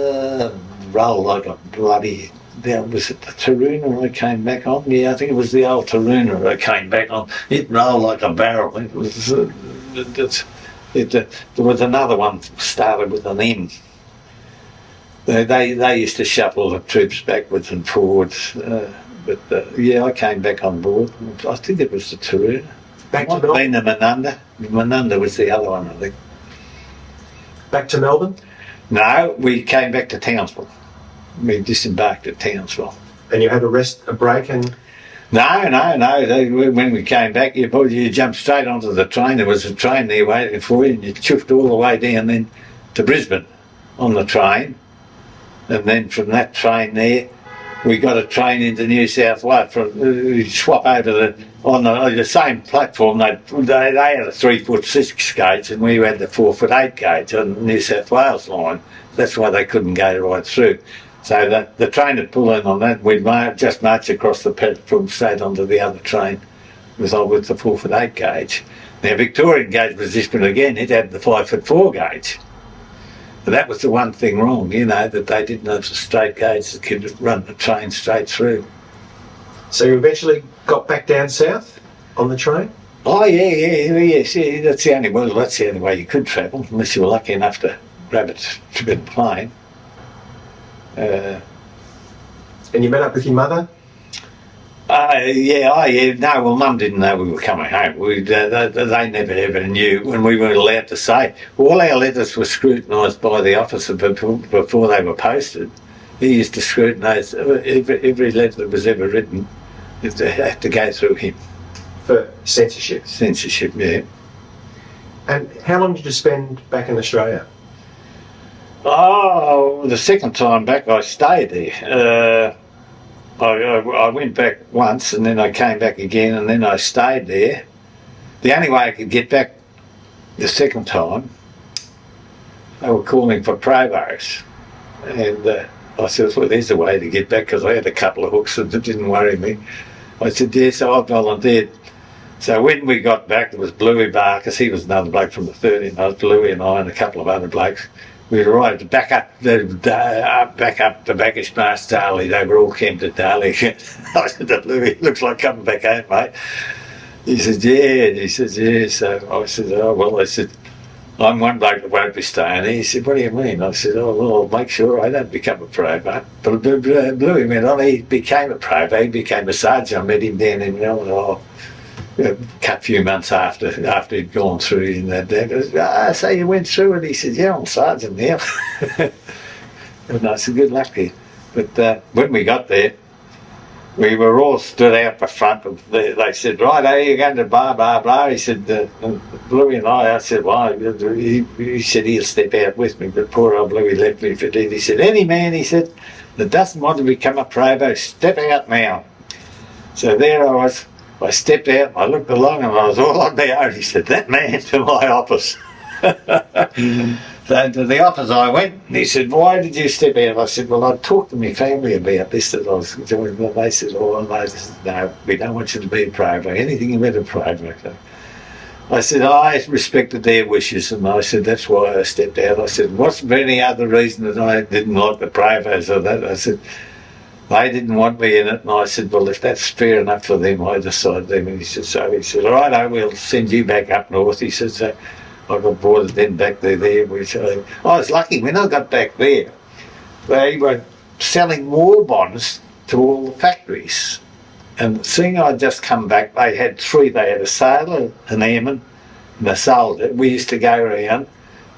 roll like a bloody. Was it the Taruna I came back on? Yeah, I think it was the old Taruna I came back on. It rolled like a barrel. It was. There was another one started with an M. They used to shuttle the troops backwards and forwards. Yeah, I came back on board. I think it was the Taruna. Back to Melbourne? Then the Sanananda. Sanananda was the other one, I think. Back to Melbourne? No, we came back to Townsville. We disembarked at Townsville. And you had a break and... No. When we came back, you jumped straight onto the train. There was a train there waiting for you, and you chuffed all the way down then to Brisbane on the train. And then from that train there, we got a train into New South Wales. We swap over on the same platform. They had a 3'6" gauge, and we had the 4'8" gauge on the New South Wales line. That's why they couldn't go right through. So the train had pulled in on that. We'd just march across the platform straight onto the other train with the 4'8" gauge. Now, Victorian gauge was different again. It had the 5'4" gauge. And that was the one thing wrong, that they didn't have a straight gauge that could run the train straight through. So you eventually got back down south on the train? Oh, yes. That's the only way you could travel, unless you were lucky enough to grab a plane. And you met up with your mother? No, well, Mum didn't know we were coming home. They never ever knew, when we weren't allowed to say. All our letters were scrutinised by the officer before they were posted. He used to scrutinise every letter that was ever written. It had to go through him. For censorship? Censorship, yeah. And how long did you spend back in Australia? Oh, the second time back I stayed there. I went back once, and then I came back again, and then I stayed there. The only way I could get back the second time, they were calling for provos. And I said, well, there's a way to get back, because I had a couple of hooks and it didn't worry me. I said, yeah, so I volunteered. So when we got back, there was Bluey Barkers. He was another bloke from the 13th. I was Bluey and I and a couple of other blokes. We arrived back up to Bacchus Marsh, Darley. They were all camped at Darley. I said to Bluey, looks like coming back home, mate. He said, yeah. He says, yeah. So I said, oh, well, I said, I'm one bloke that won't be staying here. He said, what do you mean? I said, oh, well, I'll make sure I don't become a provo. But Bluey went on. He became a provo. He became a sergeant. I met him down in Melbourne. A few months after he'd gone through in that day. Goes, so you went through it? He said, yeah, I'm sergeant now. And I said, good luck to you. But when we got there, we were all stood out the front. They said, right, you're going to blah, blah, blah. He said, Bluey and I said, well, he said he'll step out with me. But poor old Bluey left me for dead. He said, any man, he said, that doesn't want to become a provo, step out now. So there I was. I stepped out, I looked along, and I was all on my own. He said, that man, to my office. So to the office I went, and he said, why did you step out? I said, well, I'd talked to my family about this that I was doing. Well, they said, no, we don't want you to be a provo. Anything about a provo. So I said, I respected their wishes, and I said, that's why I stepped out. I said, what's any other reason that I didn't like the provos or that? I said, they didn't want me in it, and I said, well, if that's fair enough for them, I decide them. And he said, all right, I will send you back up north. He said, so I got boarded then back there. Which I was lucky when I got back there. They were selling war bonds to all the factories. And seeing I'd just come back, they had three. They had a sailor, an airman, and a soldier. We used to go around.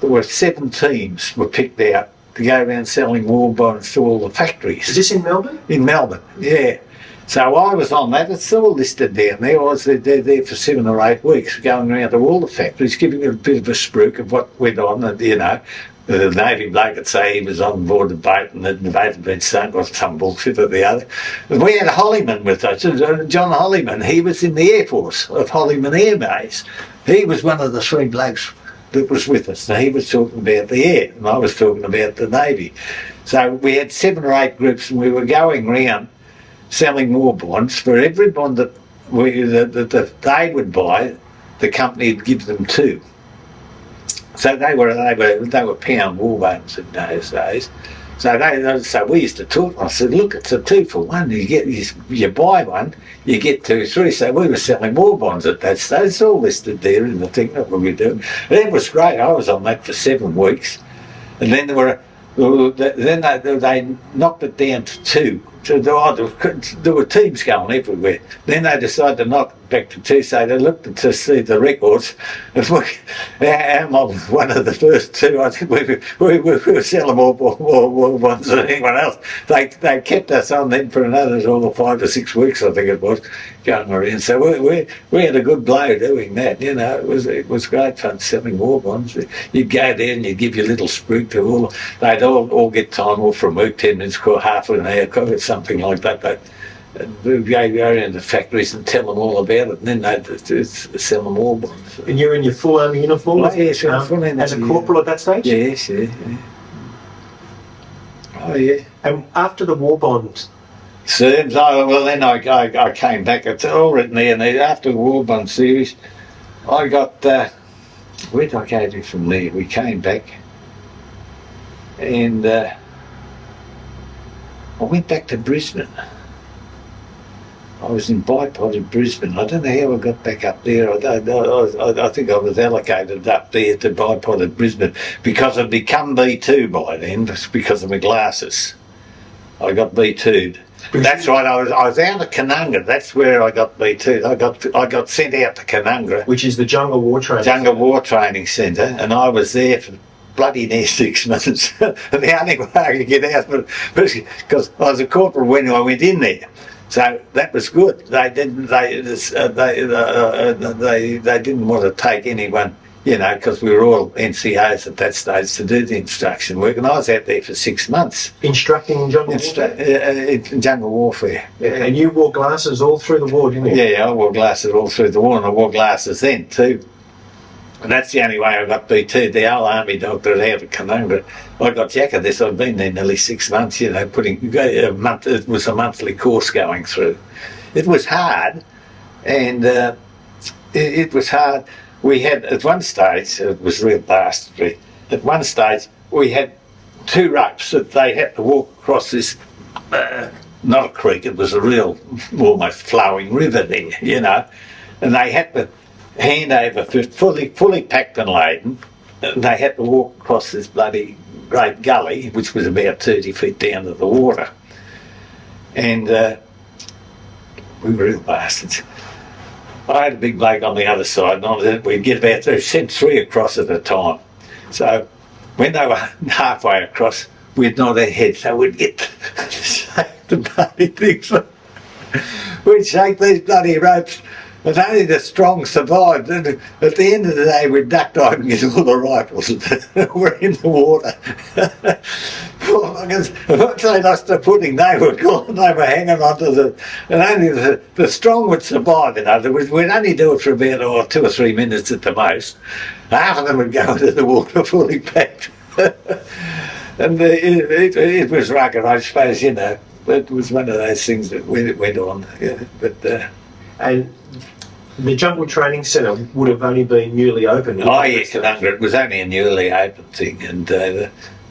There were 7 teams were picked out to go around selling war bonds to all the factories. Is this in Melbourne? In Melbourne, yeah. So I was on that. It's all listed down there. I was there for 7 or 8 weeks, going around to all the factories, giving a bit of a spruik of what went on. And, the Navy bloke would say he was on board the boat and the boat had been sunk or some bullshit or the other. And we had Hollyman with us, John Hollyman. He was in the Air Force of Hollyman Air Base. He was one of the 3 blokes that was with us. Now he was talking about the air and I was talking about the Navy. So we had 7 or 8 groups, and we were going round selling war bonds. For every bond that they would buy, the company would give them 2. So they were pound war bonds in those days. So we used to talk. I said, look, it's a 2 for 1. You buy one, you get 2 3. So we were selling war bonds at that stage. It's all listed there in the thing that we were doing. That was great. I was on that for 7 weeks, and then they knocked it down to 2. So there were teams going everywhere. Then they decided to knock it back to 2, so they looked to see the records. And I'm one of the first 2. I think we were selling more bonds than anyone else. They kept us on then for another 5 or 6 weeks, I think it was, going around. So we had a good blow doing that. You know, it was great fun selling war bonds. You'd go there and you'd give your little sprig to all. They'd all get time off from work, 10 minutes, half an hour, something like that. We'd go around the factories and tell them all about it, and then they'd sell them all bonds. And you're in your full army uniform? Oh, yes, as a corporal at that stage? Yes, yeah. Oh, yeah. And after the war bond? Then I came back. It's all written there. And after the war bond series, I got, where did I go to from there? We came back, and I went back to Brisbane. I was in bipod Brisbane. I don't know how I got back up there. I think I was allocated up there to bipod Brisbane because I'd become B2 by then, because of my glasses. I got B2'd. That's right. I was out of Kananga. That's where I got B2'd. I got sent out to Kananga, which is the Jungle War Training Centre, and I was there for bloody near 6 months. And the only way I could get out was because I was a corporal when I went in there. So that was good. They didn't want to take anyone, you know, because we were all NCOs at that stage to do the instruction work, and I was out there for 6 months. Instructing jungle warfare? Jungle warfare. Yeah. And you wore glasses all through the war, didn't you? Yeah, I wore glasses all through the war, and I wore glasses then too. And that's the only way I got B2. The old army doctor out of Kananga, I got jack of this. I'd been there nearly 6 months, you know, it was a monthly course going through. It was hard, and it was hard. We had, at one stage, it was real bastardry, at one stage we had 2 ropes that they had to walk across this, not a creek, it was a real, almost flowing river there, you know, and they had to hand over fully packed and laden. They had to walk across this bloody great gully, which was about 30 feet down to the water. And we were real bastards. I had a big bloke on the other side, and we'd get about there, sent 3 across at a time. So when they were halfway across, we'd nod our heads, so we'd get to shake the bloody things. We'd shake these bloody ropes. But only the strong survived. And at the end of the day, we ducked over and get all the rifles that were in the water. Once they lost the footing, they were gone. They were hanging on to the... And only the strong would survive, in other words. We'd only do it for about 2 or 3 minutes at the most. Half of them would go into the water fully packed. And it was rugged, I suppose, you know. It was one of those things that went on. Yeah, and the Jungle Training Centre would have only been newly opened. Oh yes, it was only a newly opened thing, and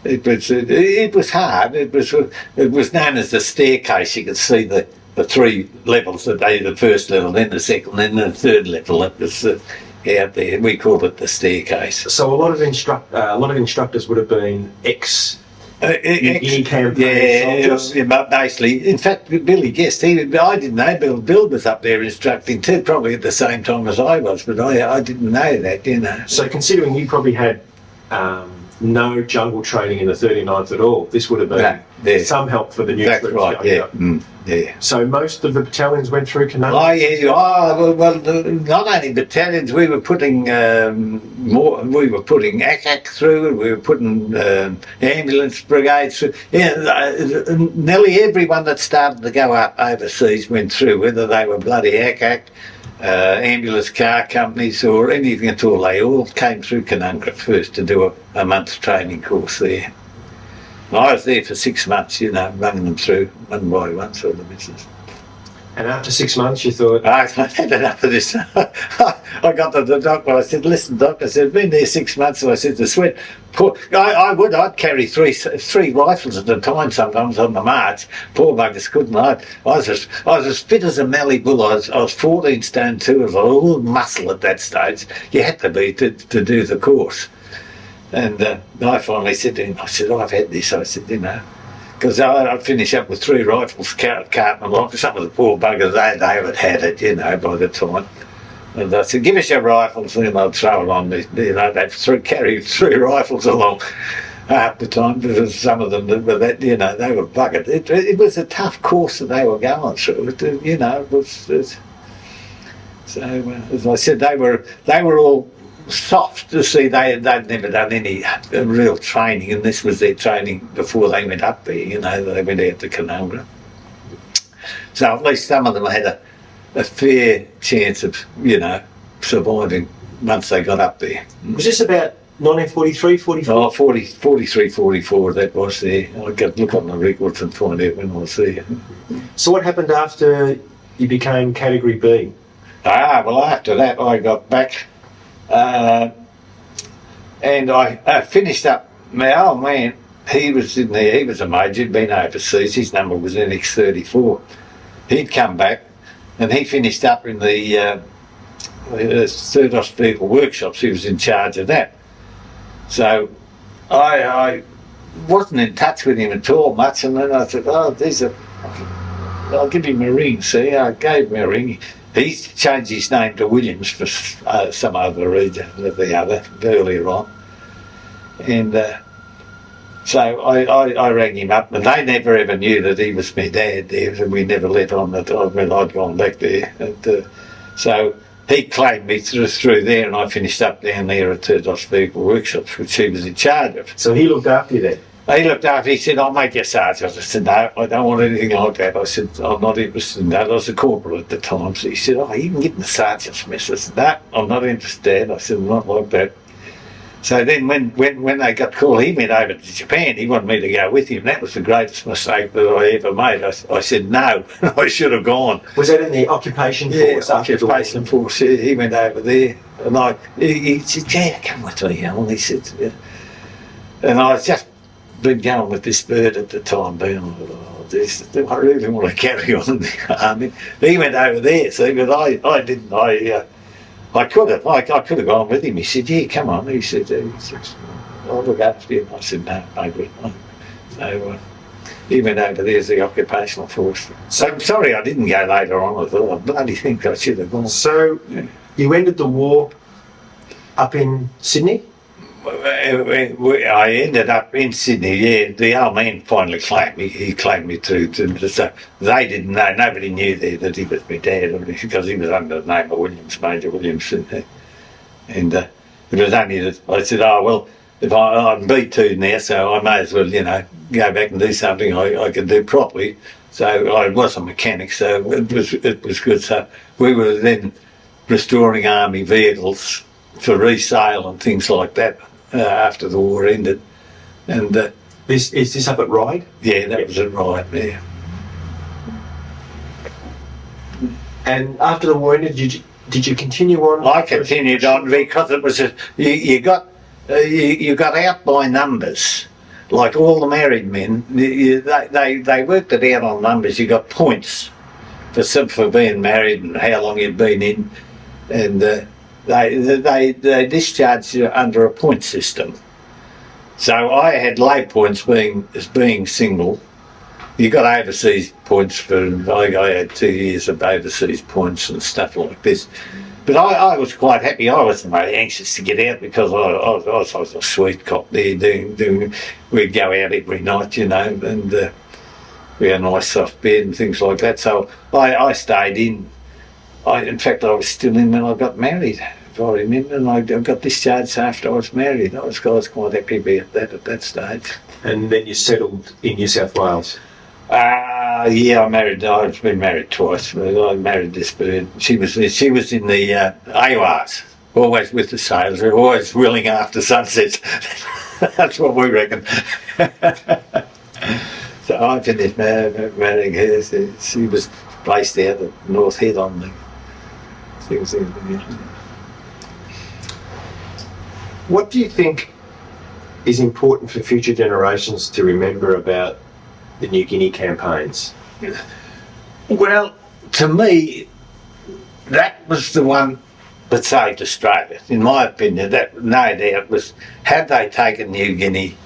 it was hard. It was known as the staircase. You could see the 3 levels. The first level, then the second, then the third level. It was out there. We called it the staircase. So a lot of instructors would have been campaign yeah, basically. In fact, Billy Guest, I didn't know Bill was up there instructing too, probably at the same time as I was, but I didn't know that, you know. So considering you probably had no jungle training in the 39th at all, this would have been some help for the new troops. That's right, yeah. Yeah. So most of the battalions went through Kananga? Oh yeah. Well, not only battalions. We were putting We were putting ACAC through. We were putting ambulance brigades through. Yeah, nearly everyone that started to go up overseas went through, whether they were bloody ACAC, ambulance car companies, or anything at all. They all came through Kananga first to do a month's training course there. And I was there for 6 months, you know, running them through one by one through the business. And after 6 months, you thought, I had enough of this. I got to the doctor. I said, "Listen, doc," I said, "I've been there 6 months." And I said, "The sweat." I'd carry three rifles at a time sometimes on the march. Poor buggers couldn't. I was as fit as a mallee bull. I was 14 stone 2. I was all muscle at that stage. You had to be to do the course. And I finally said to him, I said, "I've had this." I said, you know. Because I'd finish up with 3 rifles, carting along. Some of the poor buggers, they had it, you know, by the time. And I said, "Give us your rifles," and they'd throw it on me. You know, they'd carry 3 rifles along half the time, because some of them were that, you know, they were buggered. It was a tough course that they were going through. You know, it was so as I said, they were all soft to see. They'd never done any real training, and this was their training before they went up there. You know, they went out to Kokoda. So at least some of them had a fair chance of, you know, surviving once they got up there. was this about 1943, 44? Oh, 43, 44, that was there. I could look on the records and find out when I was there. So what happened after you became Category B? Well, after that I got back, and I finished up. My old man, he was in there, he was a major, he'd been overseas, his number was NX34. He'd come back and he finished up in the third Ost vehicle workshops. He was in charge of that. So I wasn't in touch with him at all much, and then I said, I'll give him a ring. See, I gave him a ring. He changed his name to Williams for some other reason than the other earlier on. And so I rang him up, and they never ever knew that he was my dad there, and we never let on that I'd gone back there. And, so he claimed me through there, and I finished up down there at Third Ost Vehicle Workshops, which he was in charge of. So he looked after you then? He looked after, he said, "I'll make you sergeant." I said, "No, I don't want anything like that." I said, "I'm not interested in that." I was a corporal at the time. So he said, "Oh, you can get in the sergeant's mess." I said, "No, I'm not interested." I said, "I'm not like that." So then when they got called, he went over to Japan. He wanted me to go with him. That was the greatest mistake that I ever made. I said no. I should have gone. Was that in the occupation force? Yeah, occupation force. He went over there, and he said, "Yeah, come with me, Alan." He said, yeah. And I was just been going with this bird at the time, being, I really want to carry on in the army. He went over there, see, but I didn't. I could have gone with him. He said, "Yeah, come on." He said, "I'll look after you." I said, "No, maybe." So he went over there as the occupational force. So I'm sorry I didn't go later on. I thought, I bloody think I should have gone. So you ended the war up in Sydney? I ended up in Sydney, yeah. The old man finally claimed me. He claimed me to so they didn't know, nobody knew there that he was my dad, because he was under the name of Williams, Major Williams. And it was only that I said, "Oh, well, if I'm B2 now, so I may as well, you know, go back and do something I could do properly." So I was a mechanic, so it was good. So we were then restoring army vehicles for resale and things like that after the war ended. And Is this up at Ryde? yeah, that was at Ryde, yeah. And after the war ended, did you continue on? I continued on because it was you got out by numbers. Like all the married men, they worked it out on numbers. You got points for being married and how long you'd been in, and they discharged you under a point system. So I had low points as being single. You got overseas points for, I had 2 years of overseas points and stuff like this. But I was quite happy. I wasn't very anxious to get out because I was a sweet cop there doing we'd go out every night, you know, and we had a nice soft bed and things like that. So I stayed in. In fact, I was still in when I got married, if I remember, and I got discharged after I was married. I was quite happy about that at that stage. And then you settled in New South Wales? Yeah, I've been married twice. I married this bird. She was in the AWARs, always with the sailors, always willing after sunsets. That's what we reckon. So I finished marrying her. She was based out at North Head on the things. What do you think is important for future generations to remember about the New Guinea campaigns? Well, to me, that was the one that saved Australia. In my opinion, that no doubt was, had they taken New Guinea,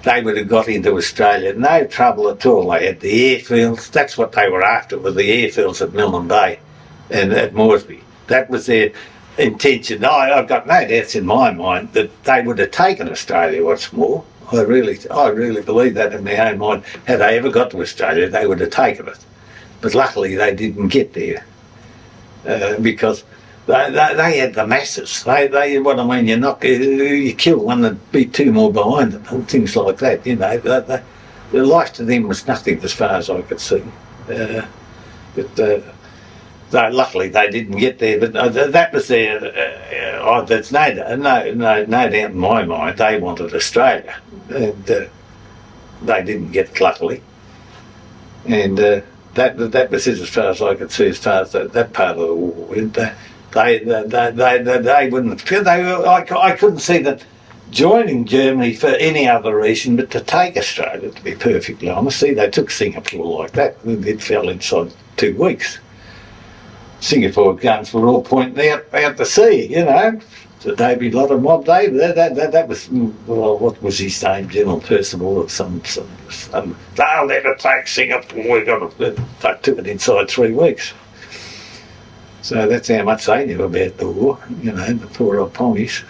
they would have got into Australia. No trouble at all. They had the airfields. That's what they were after, were the airfields at Milne Bay and at Moresby. That was their intention. I've got no doubts in my mind that they would have taken Australia once more. I really believe that in my own mind. Had they ever got to Australia, they would have taken it. But luckily they didn't get there because they had the masses. They what I mean, you kill one, there'd be two more behind them, and things like that. You know, the life to them was nothing as far as I could see. Luckily they didn't get there. But that was their. There's no doubt in my mind they wanted Australia, and they didn't get it, luckily. And that was it as far as I could see, as far as that part of the war. They wouldn't. I couldn't see them joining Germany for any other reason but to take Australia, to be perfectly honest. See, they took Singapore like that. It fell inside 2 weeks. Singapore guns were all pointing out to sea, you know. So David Lot and Mob David, that was, well, what was his name, General Percival or some they'll never take Singapore, we got to, they took it inside 3 weeks. So that's how much they knew about the war, you know, the poor old Pommies.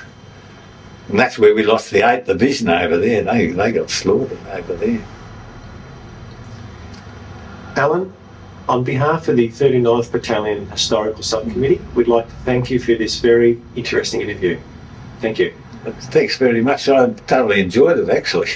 And that's where we lost the 8th Division over there. They got slaughtered over there. Alan, on behalf of the 39th Battalion Historical Subcommittee, we'd like to thank you for this very interesting interview. Thank you. Thanks very much. I thoroughly enjoyed it, actually.